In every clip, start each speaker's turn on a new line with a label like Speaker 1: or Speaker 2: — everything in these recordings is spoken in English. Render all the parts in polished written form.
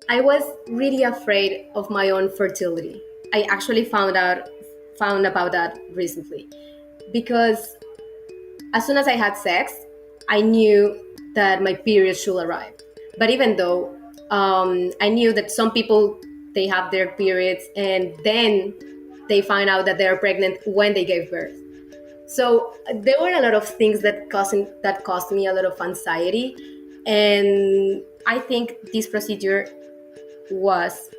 Speaker 1: I was really afraid of my own fertility. I actually found about that recently because as soon as I had sex, I knew that my period should arrive. But even though I knew that some people they have their periods and then they find out that they're pregnant when they gave birth. So there were a lot of things that caused me a lot of anxiety, and I think this procedure was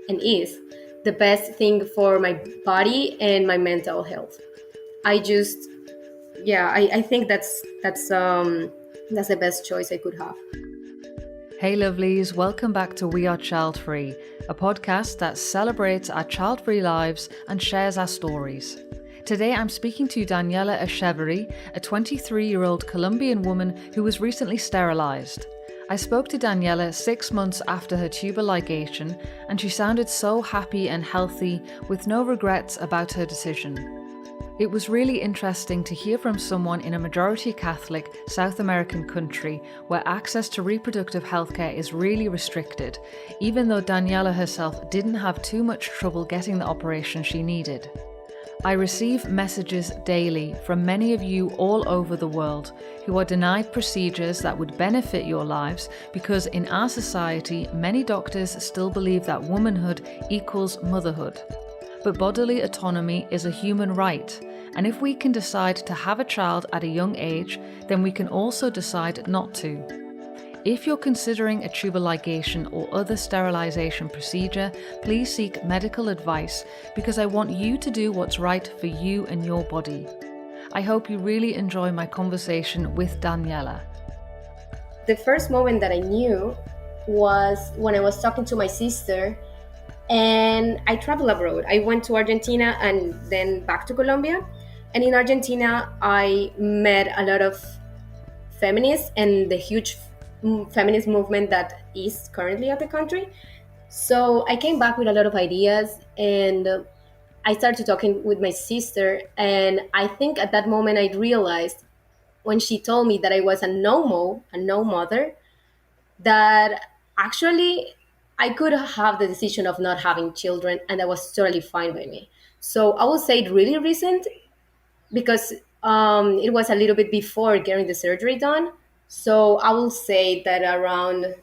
Speaker 1: and is the best thing for my body and my mental health. I just I think that's the best choice I could have.
Speaker 2: Hey lovelies, welcome back to We Are Childfree, a podcast that celebrates our child-free lives and shares our stories. Today I'm speaking to Daniela Echeverry, a 23-year-old Colombian woman who was recently sterilised. I spoke to Daniela 6 months after her tubal ligation, and she sounded so happy and healthy with no regrets about her decision. It was really interesting to hear from someone in a majority Catholic South American country where access to reproductive healthcare is really restricted, even though Daniela herself didn't have too much trouble getting the operation she needed. I receive messages daily from many of you all over the world who are denied procedures that would benefit your lives because in our society, many doctors still believe that womanhood equals motherhood. But bodily autonomy is a human right, and if we can decide to have a child at a young age, then we can also decide not to. If you're considering a tubal ligation or other sterilisation procedure, please seek medical advice because I want you to do what's right for you and your body. I hope you really enjoy my conversation with Daniela.
Speaker 1: The first moment that I knew was when I was talking to my sister and I traveled abroad. I went to Argentina and then back to Colombia. And in Argentina, I met a lot of feminists and the huge feminist movement that is currently at the country. So I came back with a lot of ideas and I started talking with my sister. And I think at that moment I realized when she told me that I was a no mother, that actually I could have the decision of not having children and that was totally fine by me. So I would say it really recent because it was a little bit before getting the surgery done. So I will say that around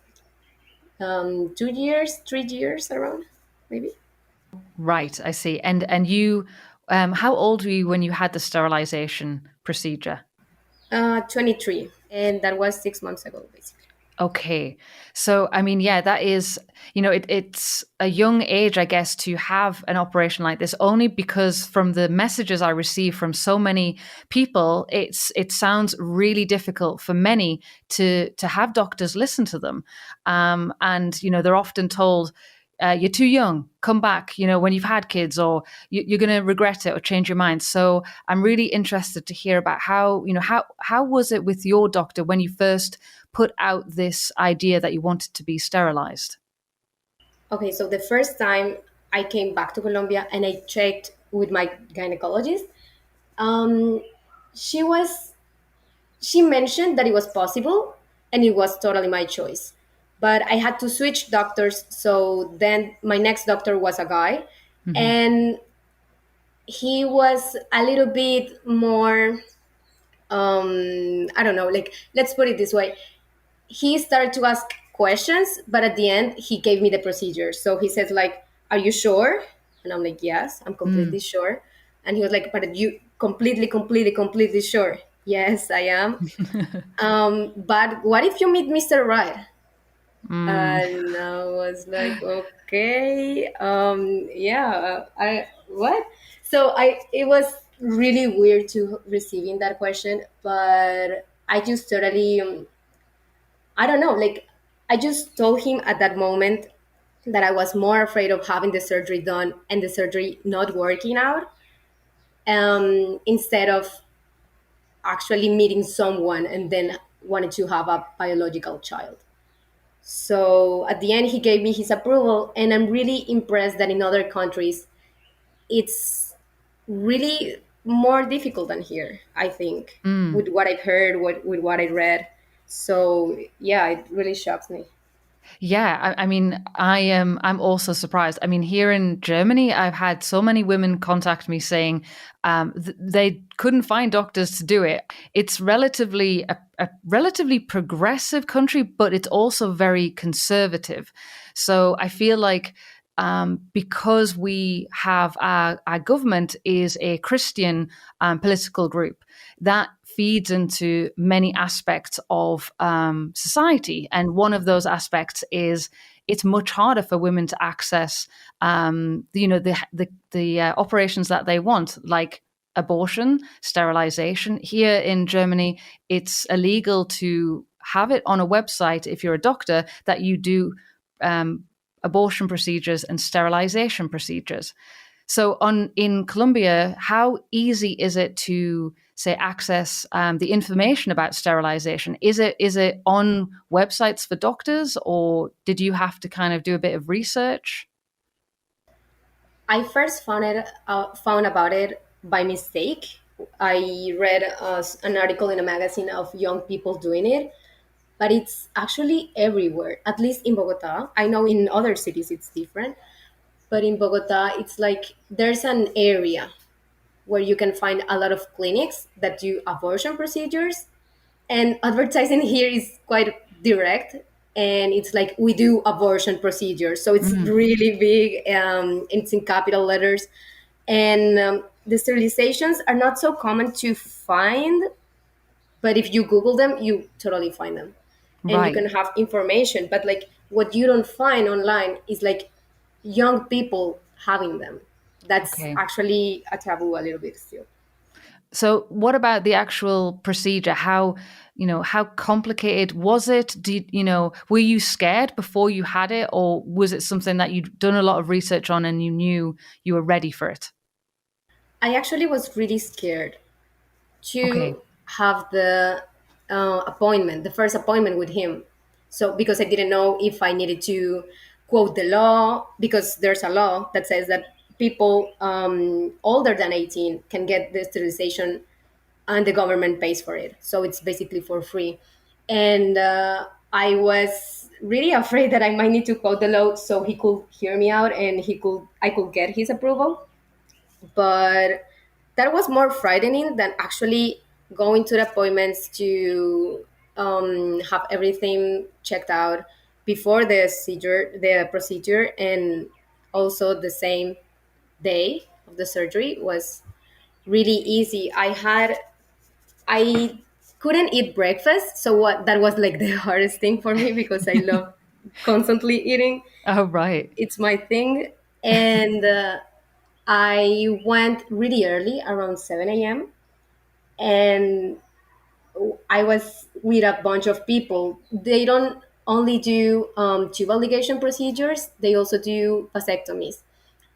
Speaker 1: 2 years, 3 years around, maybe.
Speaker 2: Right, I see. And you, how old were you when you had the sterilisation procedure?
Speaker 1: 23. And that was 6 months ago, basically.
Speaker 2: Okay. So, I mean, yeah, that is, it's a young age, I guess, to have an operation like this, only because from the messages I receive from so many people, it sounds really difficult for many to have doctors listen to them. And, they're often told, you're too young, come back, when you've had kids, or you're going to regret it or change your mind. So I'm really interested to hear about how was it with your doctor when you first put out this idea that you wanted to be sterilized?
Speaker 1: Okay, so the first time I came back to Colombia and I checked with my gynecologist, um, she was she mentioned that it was possible and it was totally my choice. But I had to switch doctors, so then my next doctor was a guy,
Speaker 2: Mm-hmm.
Speaker 1: and he was a little bit more I don't know, like let's put it this way. He started to ask questions, but at the end he gave me the procedure. So he said like, "Are you sure?" And I'm like, "Yes, I'm completely
Speaker 2: Mm.
Speaker 1: sure." And he was like, "But you completely sure?" "Yes, I am." But what if you meet Mr. Right?
Speaker 2: Mm.
Speaker 1: And I was like, okay, yeah, I what? So it was really weird to receiving that question, but I just totally, I don't know, like I just told him at that moment that I was more afraid of having the surgery done and the surgery not working out, instead of actually meeting someone and then wanted to have a biological child. So at the end, he gave me his approval, and I'm really impressed that in other countries, it's really more difficult than here, I think,
Speaker 2: Mm.
Speaker 1: with what I've heard, with what I read. So yeah, it really shocks me.
Speaker 2: Yeah, I mean, I am. I'm also surprised. I mean, here in Germany, I've had so many women contact me saying they couldn't find doctors to do it. It's relatively a relatively progressive country, but it's also very conservative. So I feel like because we have our government is a Christian political group, that feeds into many aspects of society. And one of those aspects is it's much harder for women to access, the operations that they want, like abortion, sterilization. Here in Germany, it's illegal to have it on a website if you're a doctor that you do abortion procedures and sterilization procedures. So, on in Colombia, how easy is it to say access the information about sterilization? Is it on websites for doctors, or did you have to kind of do a bit of research?
Speaker 1: I first found about it by mistake. I read an article in a magazine of young people doing it, but it's actually everywhere. At least in Bogota, I know in other cities it's different, but in Bogota, it's like there's an area where you can find a lot of clinics that do abortion procedures, and advertising here is quite direct, and it's like we do abortion procedures, so it's
Speaker 2: Mm,
Speaker 1: really big. It's in capital letters, and the sterilizations are not so common to find, but if you google them you totally find them, and you
Speaker 2: right.
Speaker 1: can have information. But like what you don't find online is like young people having them. That's
Speaker 2: Okay.
Speaker 1: actually a taboo a little bit still.
Speaker 2: So, what about the actual procedure? How complicated was it? Were you scared before you had it, or was it something that you'd done a lot of research on and you knew you were ready for it?
Speaker 1: I actually was really scared
Speaker 2: Okay.
Speaker 1: to have the appointment, the first appointment with him. So because I didn't know if I needed to quote the law, because there's a law that says that people older than 18 can get the sterilization, and the government pays for it. So it's basically for free. And I was really afraid that I might need to quote the law so he could hear me out and I could get his approval. But that was more frightening than actually going to the appointments to have everything checked out before the procedure, and also the same day of the surgery was really easy. I couldn't eat breakfast, so what that was like the hardest thing for me because I love constantly eating.
Speaker 2: Oh, right.
Speaker 1: It's my thing, and I went really early, around 7 a.m., and I was with a bunch of people. They don't only do tubal ligation procedures, they also do vasectomies.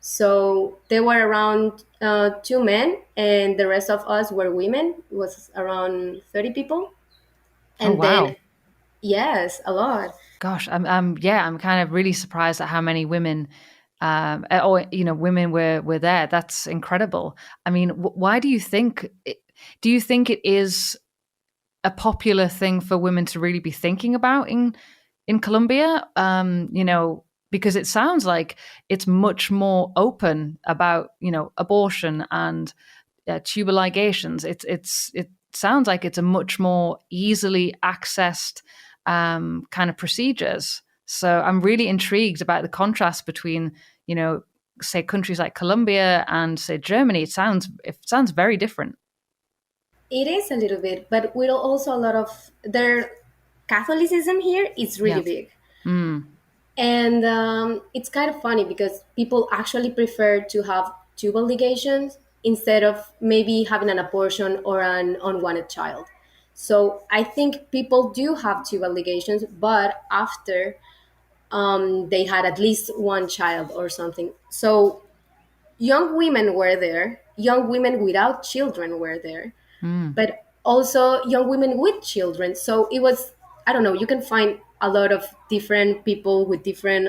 Speaker 1: So there were around two men, and the rest of us were women. It was around 30 people.
Speaker 2: Oh,
Speaker 1: And then,
Speaker 2: wow.
Speaker 1: yes, a lot.
Speaker 2: Gosh, I'm kind of really surprised at how many women, or women were there. That's incredible. I mean, why do you think? Do you think it is a popular thing for women to really be thinking about in Colombia? Because it sounds like it's much more open about abortion and tubal ligations. It sounds like it's a much more easily accessed kind of procedures. So I'm really intrigued about the contrast between say countries like Colombia and say Germany. It sounds very different.
Speaker 1: It is a little bit, but with also a lot of their Catholicism here is really
Speaker 2: Yeah.
Speaker 1: big.
Speaker 2: Mm.
Speaker 1: And it's kind of funny because people actually prefer to have tubal ligations instead of maybe having an abortion or an unwanted child. So I think people do have tubal ligations, but after they had at least one child or something. So young women were there, young women without children were there,
Speaker 2: Mm.
Speaker 1: but also young women with children. So it was, I don't know, you can find a lot of different people with different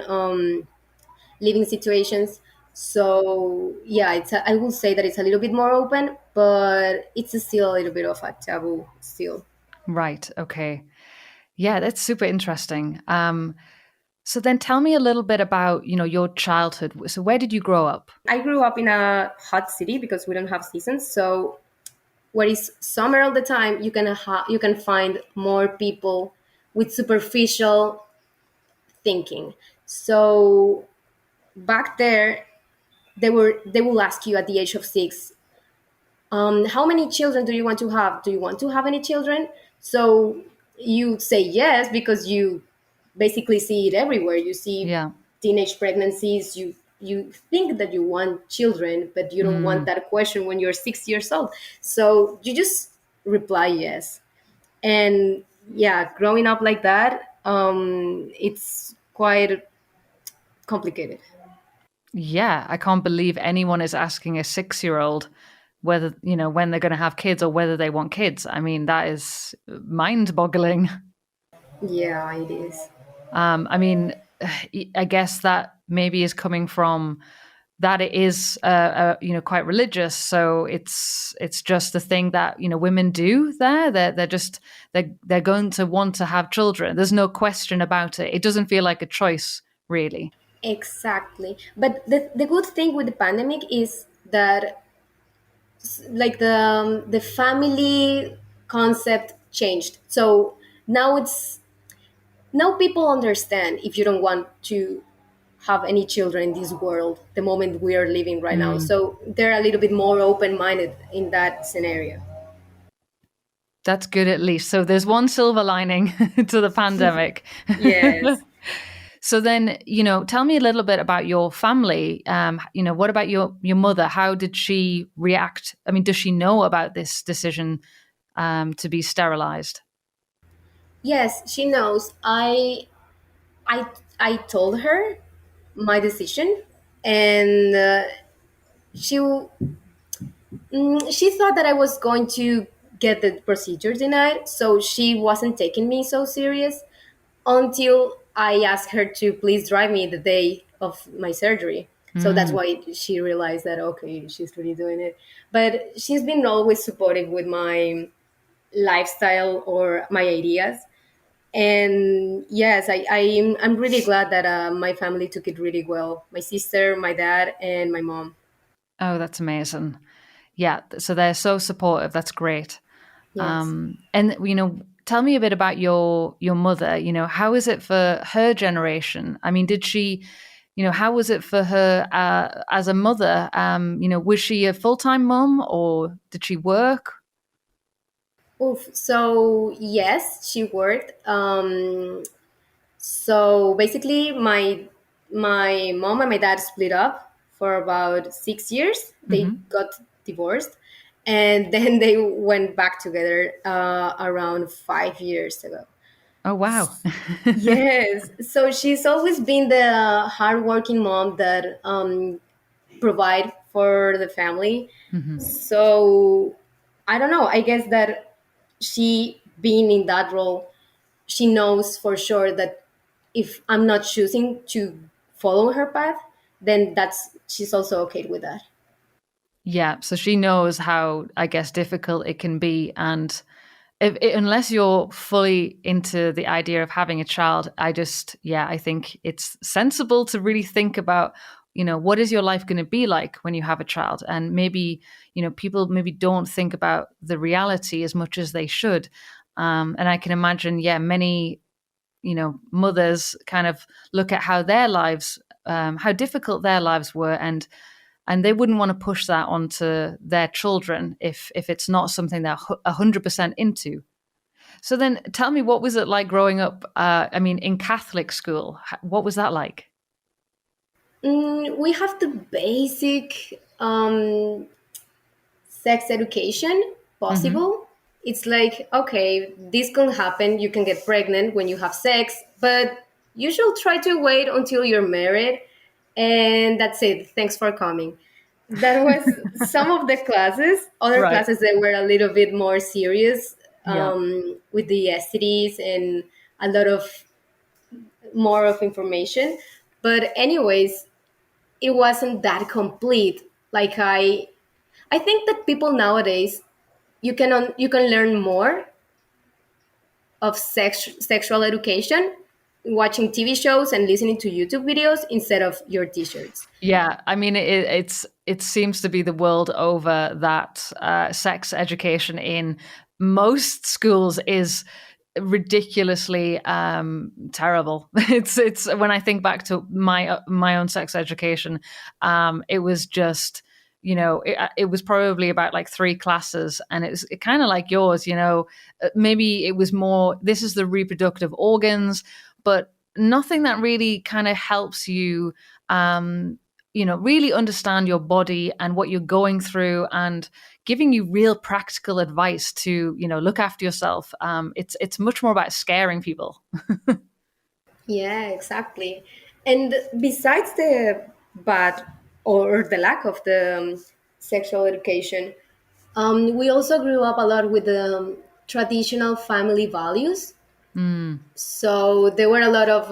Speaker 1: living situations. So yeah, I will say that it's a little bit more open, but it's still a little bit of a taboo still.
Speaker 2: Right. Okay. Yeah, that's super interesting. So then tell me a little bit about, your childhood. So where did you grow up?
Speaker 1: I grew up in a hot city because we don't have seasons. So where it's summer all the time, you can find more people with superficial thinking. So back there, they will ask you at the age of 6, how many children do you want to have? Do you want to have any children? So you say yes because you basically see it everywhere. You see
Speaker 2: Yeah.
Speaker 1: teenage pregnancies. You think that you want children, but you don't want
Speaker 2: Mm.
Speaker 1: that question when you're 6 years old. So you just reply yes. And yeah, growing up like that, it's quite complicated.
Speaker 2: Yeah, I can't believe anyone is asking a 6-year-old whether, when they're going to have kids or whether they want kids. I mean, that is mind-boggling.
Speaker 1: Yeah, it is.
Speaker 2: I mean, I guess that maybe is coming from that it is, quite religious. So it's just a thing that women do there. They're just they're going to want to have children. There's no question about it. It doesn't feel like a choice, really.
Speaker 1: Exactly. But the good thing with the pandemic is that like the family concept changed. So now it's now people understand if you don't want to have any children in this world, the moment we are living right now.
Speaker 2: Mm.
Speaker 1: So they're a little bit more open-minded in that scenario.
Speaker 2: That's good at least. So there's one silver lining to the pandemic.
Speaker 1: Yes.
Speaker 2: So then, tell me a little bit about your family. What about your mother? How did she react? I mean, does she know about this decision to be sterilized?
Speaker 1: Yes, she knows. I I told her my decision, and she thought that I was going to get the procedure denied, so she wasn't taking me so serious until I asked her to please drive me the day of my surgery. So that's
Speaker 2: Mm.
Speaker 1: why she realized that okay, she's really doing it. But she's been always supportive with my lifestyle or my ideas. And yes, I'm really glad that my family took it really well. My sister, my dad, and my mom.
Speaker 2: Oh, that's amazing. Yeah, so they're so supportive. That's great.
Speaker 1: Yes.
Speaker 2: And tell me a bit about your mother. How is it for her generation? I mean, did she, how was it for her as a mother? Was she a full time mom or did she work?
Speaker 1: Oof. So yes, she worked. So basically, my mom and my dad split up for about 6 years. They
Speaker 2: Hmm.
Speaker 1: got divorced, and then they went back together around 5 years ago.
Speaker 2: Oh wow.
Speaker 1: Yes, so she's always been the hardworking mom that provide for the family.
Speaker 2: Hmm.
Speaker 1: So I don't know. I guess that she being in that role, she knows for sure that if I'm not choosing to follow her path, then that's she's also okay with that.
Speaker 2: Yeah, so she knows how, I guess, difficult it can be, and unless you're fully into the idea of having a child, I think it's sensible to really think about, what is your life going to be like when you have a child? And maybe, people maybe don't think about the reality as much as they should. And I can imagine, yeah, many, mothers kind of look at how their lives, how difficult their lives were, and they wouldn't want to push that onto their children if it's not something they're 100% into. So then tell me, what was it like growing up? I mean, in Catholic school, what was that like?
Speaker 1: We have the basic sex education
Speaker 2: Hmm.
Speaker 1: possible. It's like, okay, this can happen. You can get pregnant when you have sex, but you should try to wait until you're married. And that's it. Thanks for coming. That was some of the classes. Other
Speaker 2: Right.
Speaker 1: classes that were a little bit more serious
Speaker 2: Yeah.
Speaker 1: with the STDs and a lot of more of information. But anyways, it wasn't that complete. Like I think that people nowadays you can learn more of sexual education watching TV shows and listening to YouTube videos instead of your t-shirts.
Speaker 2: Yeah, I mean, it seems to be the world over that sex education in most schools is ridiculously terrible. It's when I think back to my own sex education, it was just, it was probably about like three classes, and it kind of like yours. Maybe it was more, this is the reproductive organs, but nothing that really kind of helps you really understand your body and what you're going through, and giving you real practical advice to, look after yourself. It's much more about scaring people.
Speaker 1: Yeah, exactly. And besides the bad or the lack of the sexual education, we also grew up a lot with the traditional family values.
Speaker 2: Mm,
Speaker 1: So there were a lot of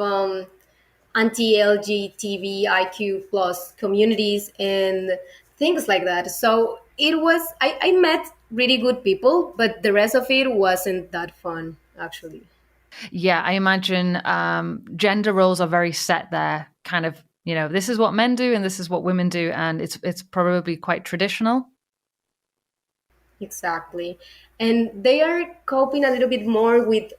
Speaker 1: anti-LGBTQ plus communities and things like that. So I met really good people, but the rest of it wasn't that fun, actually.
Speaker 2: yeah, I imagine gender roles are very set there. Kind of, this is what men do and this is what women do, and it's probably quite traditional.
Speaker 1: Exactly. And they are coping a little bit more with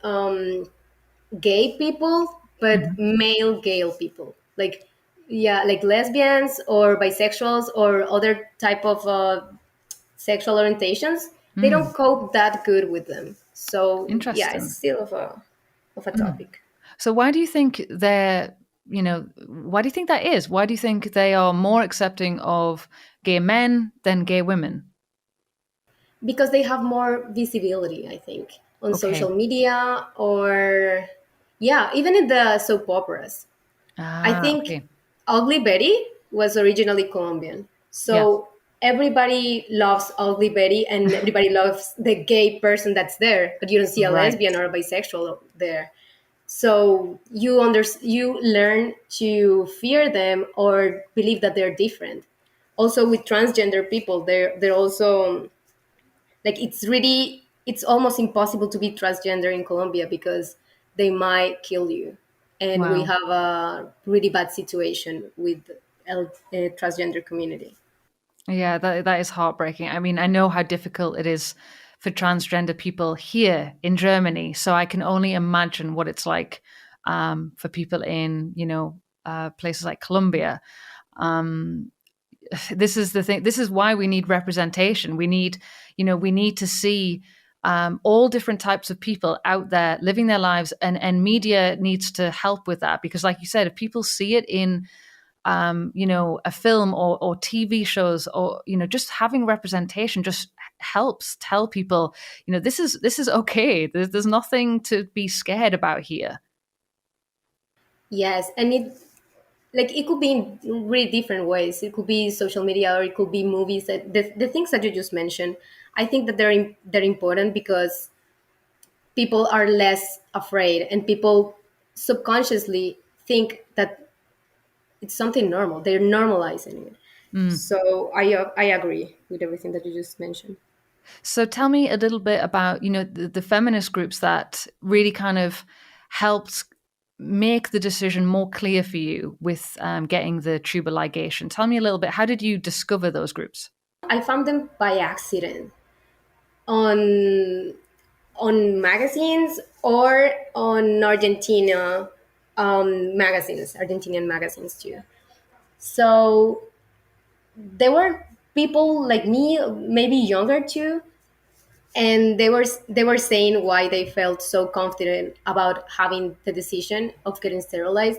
Speaker 1: gay people, but
Speaker 2: Mhm.
Speaker 1: male gay people. Like, yeah, like lesbians or bisexuals or other type of sexual orientations. They don't
Speaker 2: Mm,
Speaker 1: cope that good with them. So yeah, it's
Speaker 2: interesting.
Speaker 1: still of a
Speaker 2: Mm.
Speaker 1: topic.
Speaker 2: So why do you think why do you think that is? Why do you think they are more accepting of gay men than gay women?
Speaker 1: Because they have more visibility, I think, on social
Speaker 2: Okay.
Speaker 1: media or yeah, even in the soap operas. I
Speaker 2: Ah,
Speaker 1: think
Speaker 2: okay.
Speaker 1: Ugly Betty was originally Colombian.
Speaker 2: Yeah.
Speaker 1: So everybody loves Ugly Betty and everybody loves the gay person that's there, but you don't see a
Speaker 2: Right.
Speaker 1: lesbian or a bisexual there. So you learn to fear them or believe that they're different. Also with transgender people, they're also like it's almost impossible to be transgender in Colombia because they might kill you, and we
Speaker 2: Wow.
Speaker 1: have a really bad situation with transgender community.
Speaker 2: Yeah, that is heartbreaking. I mean, I know how difficult it is for transgender people here in Germany, so I can only imagine what it's like for people in, places like Colombia. Um, this is the thing. This is why we need representation. We need to see all different types of people out there living their lives, and media needs to help with that, because, like you said, if people see it in a film or TV shows, or just having representation just helps tell people, this is okay. There's nothing to be scared about here.
Speaker 1: Yes, and it could be in really different ways. It could be social media or it could be movies. The things that you just mentioned, I think that they're important because people are less afraid and people subconsciously think that it's something normal. They're normalizing it.
Speaker 2: Mm.
Speaker 1: So I agree with everything that you just mentioned.
Speaker 2: So tell me a little bit about the feminist groups that really kind of helped make the decision more clear for you with getting the tubal ligation. Tell me a little bit. How did you discover those groups?
Speaker 1: I found them by accident on on magazines or on Argentinian magazines too. So there were people like me, maybe younger too, and they were saying why they felt so confident about having the decision of getting sterilized.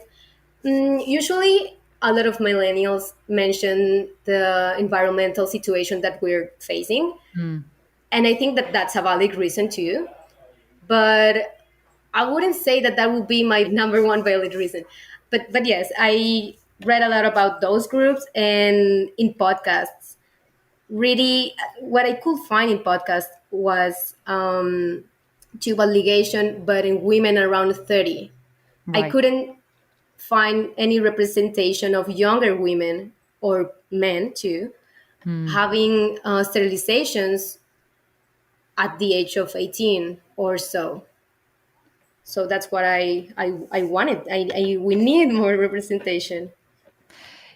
Speaker 1: Usually, a lot of millennials mention the environmental situation that we're facing,
Speaker 2: Mm.
Speaker 1: and I think that that's a valid reason too. But I wouldn't say that that would be my number one valid reason. But yes, I read a lot about those groups and in podcasts. Really, what I could find in podcasts was tubal ligation, but in women around 30. I
Speaker 2: Right.
Speaker 1: couldn't find any representation of younger women or men too
Speaker 2: Mm.
Speaker 1: having sterilizations at the age of 18 or so. So that's what I wanted. We need more representation.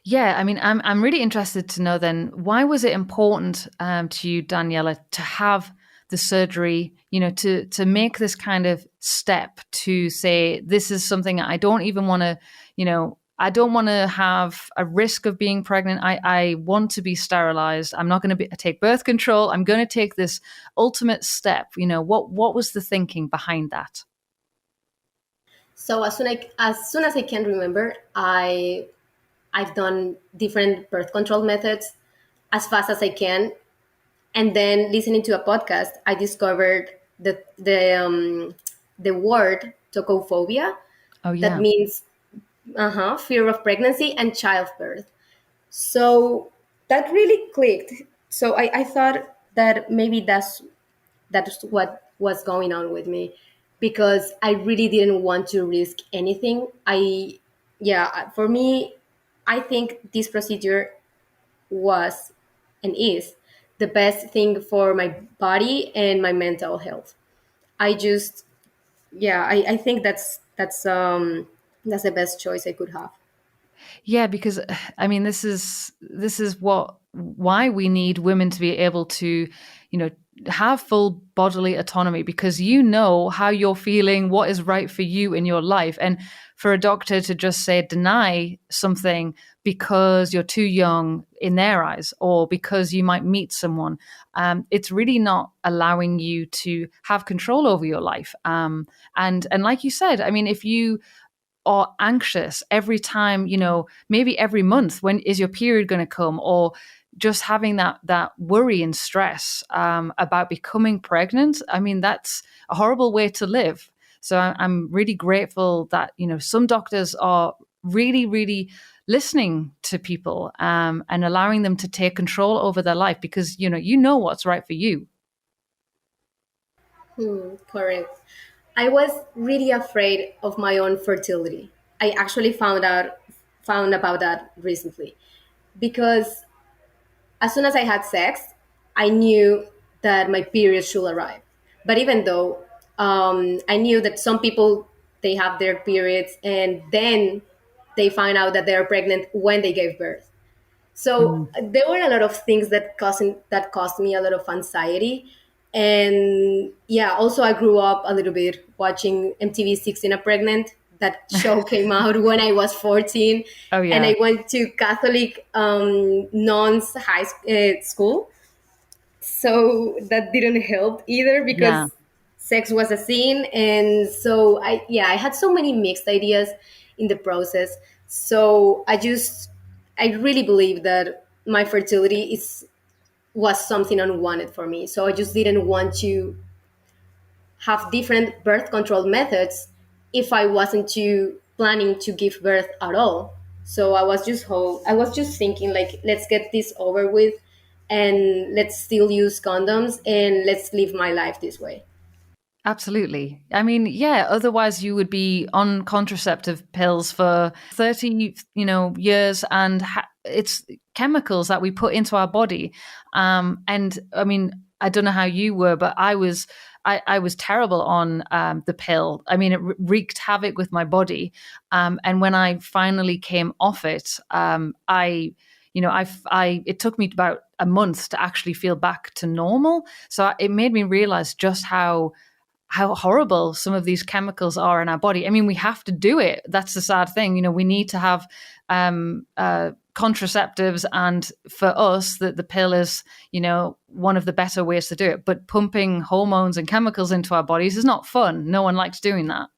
Speaker 2: Yeah, I mean, I'm really interested to know then, why was it important to you, Daniela, to have the surgery? You know, to make this kind of step to say this is something I don't even want to, you know, I don't want to have a risk of being pregnant. I want to be sterilized. I'm not going to take birth control. I'm going to take this ultimate step. You know, what was the thinking behind that?
Speaker 1: So as soon as I can remember, I've done different birth control methods as fast as I can, and then listening to a podcast, I discovered the word tocophobia.
Speaker 2: Oh
Speaker 1: That
Speaker 2: yeah.
Speaker 1: means fear of pregnancy and childbirth. So that really clicked. So I thought that maybe that's what was going on with me, because I really didn't want to risk anything. Yeah, for me, I think this procedure was and is the best thing for my body and my mental health. I just, yeah, I think that's the best choice I could have.
Speaker 2: Yeah, because I mean, this is what why we need women to be able to, you know, have full bodily autonomy, because you know how you're feeling, what is right for you in your life. And for a doctor to just say deny something because you're too young in their eyes, or because you might meet someone, it's really not allowing you to have control over your life. And like you said, I mean, if you or anxious every time, you know, maybe every month, when is your period going to come, or just having that worry and stress about becoming pregnant. I mean, that's a horrible way to live. So I'm really grateful that, you know, some doctors are really, really listening to people, and allowing them to take control over their life, because you know what's right for you.
Speaker 1: Correct. I was really afraid of my own fertility. I actually found about that recently, because as soon as I had sex, I knew that my period should arrive. But even though I knew that some people, they have their periods and then they find out that they're pregnant when they gave birth. So
Speaker 2: Mm.
Speaker 1: there were a lot of things that caused me a lot of anxiety. And yeah, also I grew up a little bit watching MTV 16 a Pregnant. That show came out when I was 14,
Speaker 2: Oh
Speaker 1: and
Speaker 2: yeah.
Speaker 1: I went to Catholic nuns school. So that didn't help either,
Speaker 2: Yeah.
Speaker 1: because sex was a sin. And so I had so many mixed ideas in the process. So I really believe that my fertility is was something unwanted for me. So I just didn't want to have different birth control methods if I wasn't planning to give birth at all. So I was just thinking, like, let's get this over with, and let's still use condoms, and let's live my life this way.
Speaker 2: Absolutely. I mean, yeah, otherwise you would be on contraceptive pills for 30, years, and it's chemicals that we put into our body. And I mean, I don't know how you were, but I was terrible on the pill. I mean, it wreaked havoc with my body. And when I finally came off it, it took me about a month to actually feel back to normal. So it made me realize just how horrible some of these chemicals are in our body. I mean, we have to do it. That's the sad thing. You know, we need to have contraceptives, and for us, the pill is, one of the better ways to do it. But pumping hormones and chemicals into our bodies is not fun. No one likes doing that.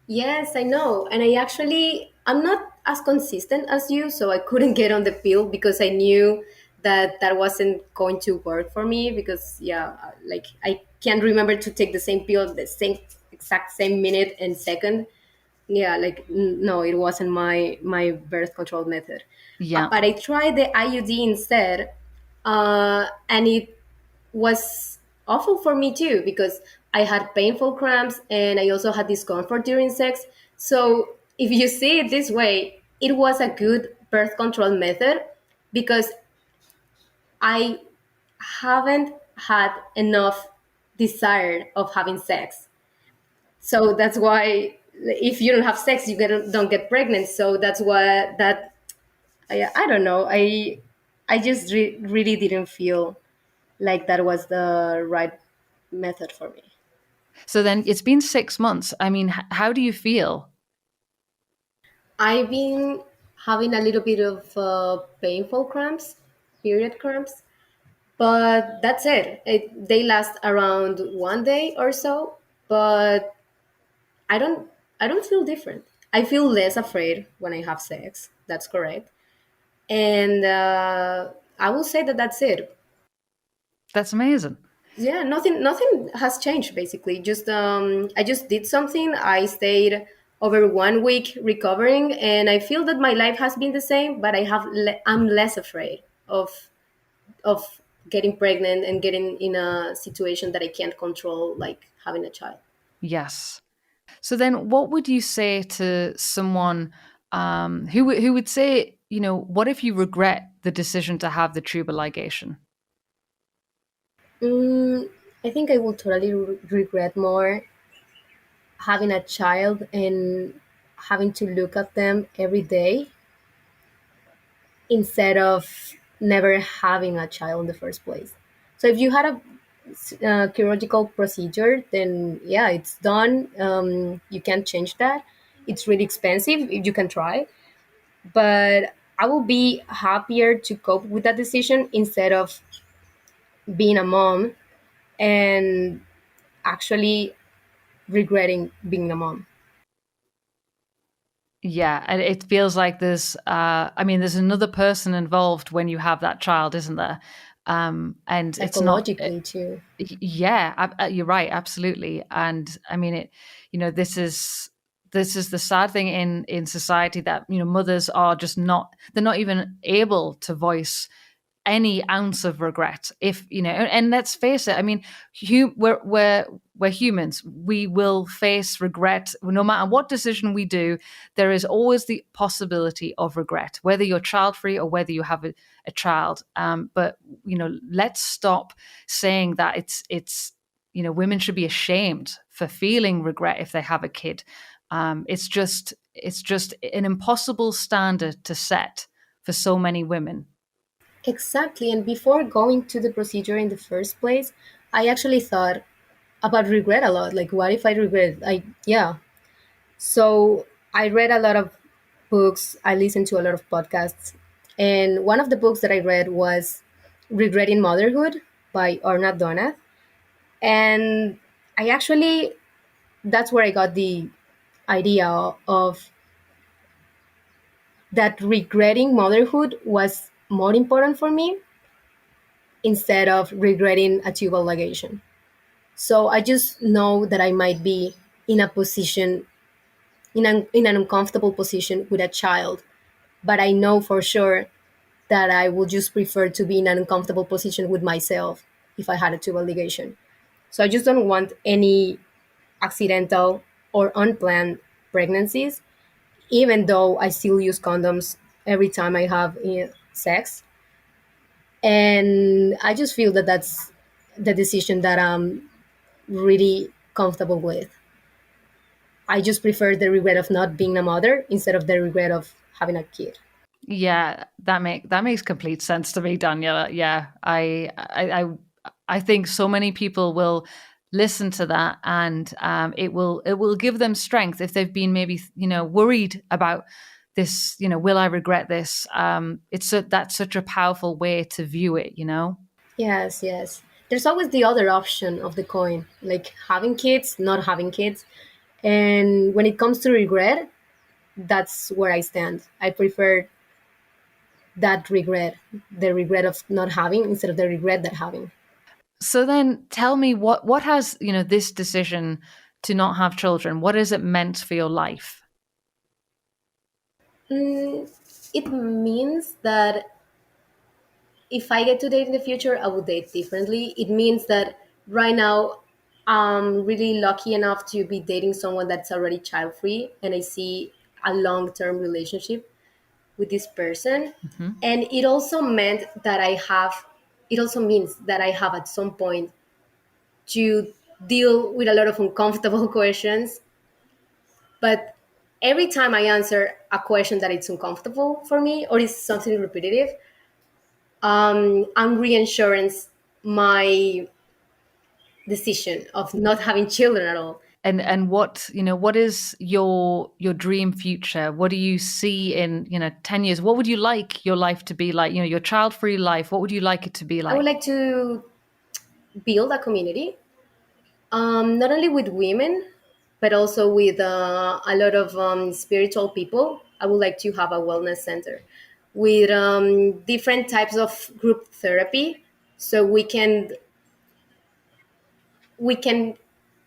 Speaker 1: Yes, I know. And I'm not as consistent as you, so I couldn't get on the pill because I knew that that wasn't going to work for me. Because, yeah, like I can't remember to take the same pill the same exact same minute and second. Yeah, like no, it wasn't my birth control method.
Speaker 2: Yeah.
Speaker 1: But I tried the IUD instead, and it was awful for me too, because I had painful cramps and I also had discomfort during sex. So if you see it this way, it was a good birth control method, because I haven't had enough desire of having sex. So that's why if you don't have sex, you don't get pregnant. So that's why that I don't know. I just really didn't feel like that was the right method for me.
Speaker 2: So then it's been 6 months. I mean, how do you feel?
Speaker 1: I've been having a little bit of painful cramps, period cramps, but that's it. They last around 1 day or so, but I don't I don't feel different. I feel less afraid when I have sex. That's correct, and I will say that that's it.
Speaker 2: That's amazing.
Speaker 1: Yeah, nothing has changed basically. Just I just did something. I stayed over 1 week recovering, and I feel that my life has been the same, but I'm less afraid of getting pregnant and getting in a situation that I can't control, like having a child.
Speaker 2: Yes. So then, what would you say to someone who would say, what if you regret the decision to have the tubal ligation?
Speaker 1: Mm, I think I will totally regret more having a child and having to look at them every day instead of never having a child in the first place. So if you had a chirurgical procedure, then yeah, it's done. You can't change that. It's really expensive. You can try, but I will be happier to cope with that decision instead of being a mom and actually regretting being a mom.
Speaker 2: Yeah, and it feels like there's another person involved when you have that child, isn't there? And it's not,
Speaker 1: Psychologically too.
Speaker 2: yeah, you're right, absolutely. And I mean, this is the sad thing in society that mothers are just not they're not even able to voice any ounce of regret if and let's face it, I mean, we're humans. We will face regret no matter what decision we do. There is always the possibility of regret, whether you're child free or whether you have a child. But let's stop saying that it's women should be ashamed for feeling regret if they have a kid. It's just an impossible standard to set for so many women.
Speaker 1: Exactly. And before going to the procedure in the first place, I actually thought about regret a lot. Like, what if I regret? Yeah. So I read a lot of books. I listened to a lot of podcasts. And one of the books that I read was Regretting Motherhood by Orna Donath. And I actually, that's where I got the idea of that regretting motherhood was more important for me instead of regretting a tubal ligation. So I just know that I might be in a position, in an uncomfortable position with a child, but I know for sure that I would just prefer to be in an uncomfortable position with myself if I had a tubal ligation. So I just don't want any accidental or unplanned pregnancies, even though I still use condoms every time I have sex. And I just feel that that's the decision that I'm really comfortable with. I just prefer the regret of not being a mother instead of the regret of having a kid.
Speaker 2: Yeah, that makes complete sense to me, Daniela. Yeah, I think so many people will listen to that, and it will give them strength if they've been maybe worried about this. Will I regret this? That's such a powerful way to view it.
Speaker 1: Yes, yes. There's always the other option of the coin, like having kids, not having kids. And when it comes to regret, that's where I stand. I prefer that regret, the regret of not having instead of the regret that having.
Speaker 2: So then, tell me what has this decision to not have children. What has it meant for your life?
Speaker 1: Mm, it means that if I get to date in the future, I will date differently. It means that right now I'm really lucky enough to be dating someone that's already child free, and I see a long term relationship with this person.
Speaker 2: Mhm.
Speaker 1: And it also means that I have at some point to deal with a lot of uncomfortable questions. But every time I answer a question that it's uncomfortable for me or is something repetitive, I'm reassurance my decision of not having children at all.
Speaker 2: And what, what is your dream future? What do you see in, 10 years? What would you like your life to be like? Your child-free life, what would you like it to be
Speaker 1: I would
Speaker 2: like?
Speaker 1: like to build a community, not only with women, but also with a lot of spiritual people. I would like to have a wellness center with different types of group therapy, so we can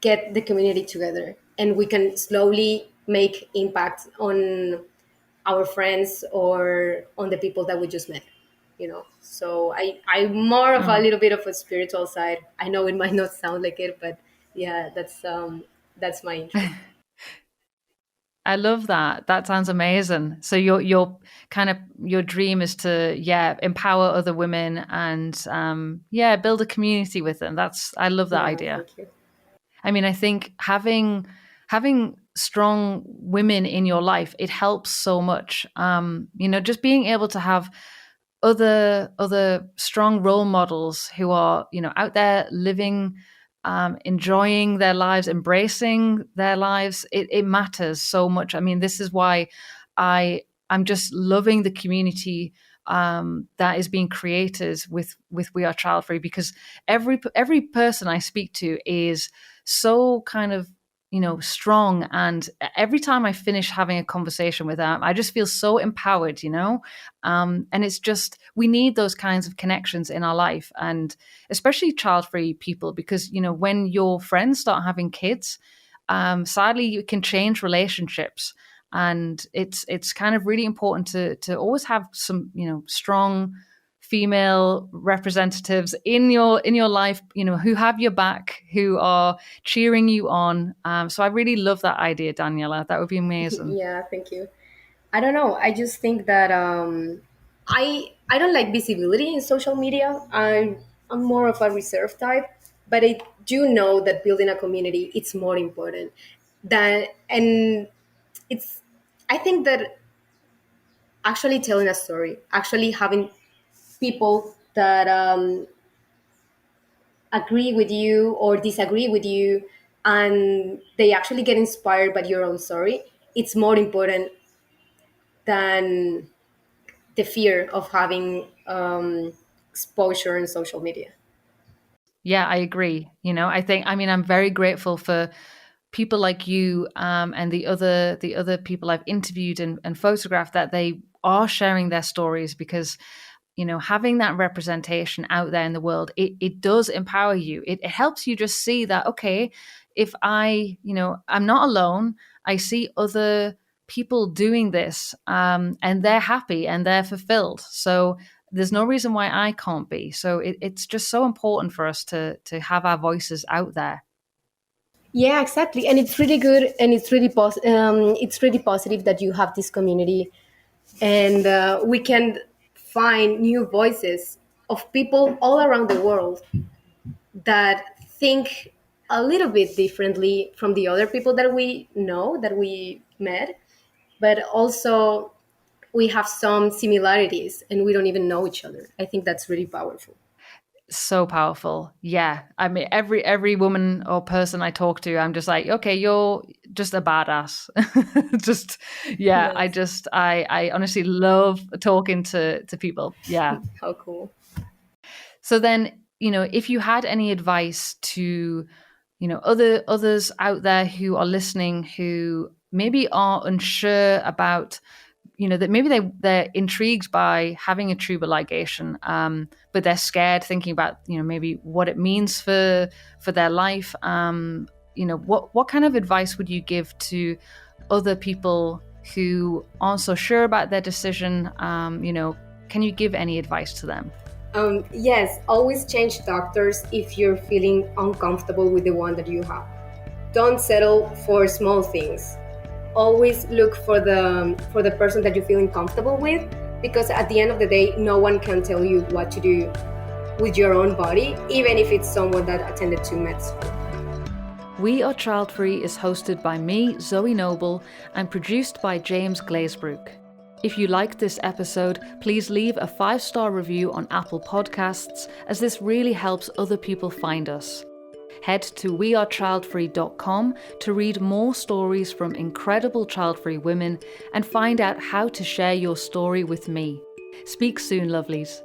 Speaker 1: get the community together and we can slowly make impact on our friends or on the people that we just met. So I'm more of a
Speaker 2: Oh,
Speaker 1: little bit of a spiritual side. I know it might not sound like it, but yeah, that's my interest.
Speaker 2: I love that. That sounds amazing. So your kind of your dream is to, yeah, empower other women and yeah, build a community with them. I love that
Speaker 1: Yeah,
Speaker 2: idea.
Speaker 1: thank you.
Speaker 2: I mean, I think having strong women in your life, it helps so much. Just being able to have other strong role models who are, out there living, enjoying their lives, embracing their lives. It matters so much. I mean, this is why I'm just loving the community that is being created with We Are Child Free, because every person I speak to is so kind of, strong, and every time I finish having a conversation with them, I just feel so empowered, and it's just, we need those kinds of connections in our life, and especially child free people, because when your friends start having kids, sadly you can change relationships, and it's kind of really important to always have some, strong female representatives in your life, who have your back, who are cheering you on. So I really love that idea, Daniela. That would be amazing.
Speaker 1: Yeah, thank you. I don't know. I just think that I don't like visibility in social media. I'm more of a reserve type, but I do know that building a community it's more important than and it's. I think that actually telling a story, actually having people that agree with you or disagree with you, and they actually get inspired by your own story. It's more important than the fear of having exposure in social media.
Speaker 2: Yeah, I agree. I mean, I'm very grateful for people like you, and the other people I've interviewed and photographed, that they are sharing their stories, because having that representation out there in the world, it does empower you. It helps you just see that, okay, if I'm not alone. I see other people doing this, and they're happy and they're fulfilled. So there's no reason why I can't be. So it's just so important for us to have our voices out there.
Speaker 1: Yeah, exactly, and it's really good, and it's really positive that you have this community, and we can find new voices of people all around the world that think a little bit differently from the other people that we know that we met, but also we have some similarities and we don't even know each other. I think that's really powerful.
Speaker 2: So powerful. Yeah. I mean, every woman or person I talk to, I'm just like, okay, you're just a badass. Just, yeah,
Speaker 1: Yes.
Speaker 2: I honestly love talking to people. Yeah.
Speaker 1: How cool.
Speaker 2: So then, if you had any advice to, others out there who are listening, who maybe are unsure about, that maybe they're intrigued by having a tubal ligation, but they're scared thinking about, maybe what it means for their life. What kind of advice would you give to other people who aren't so sure about their decision? Can you give any advice to them?
Speaker 1: Yes, always change doctors if you're feeling uncomfortable with the one that you have. Don't settle for small things. Always look for the person that you're feeling comfortable with, because at the end of the day, no one can tell you what to do with your own body, even if it's someone that attended to med school.
Speaker 2: We Are Childfree is hosted by me, Zoe Noble, and produced by James Glazebrook. If you liked this episode, please leave a 5-star review on Apple Podcasts, as this really helps other people find us. Head to wearechildfree.com to read more stories from incredible child-free women and find out how to share your story with me. Speak soon, lovelies.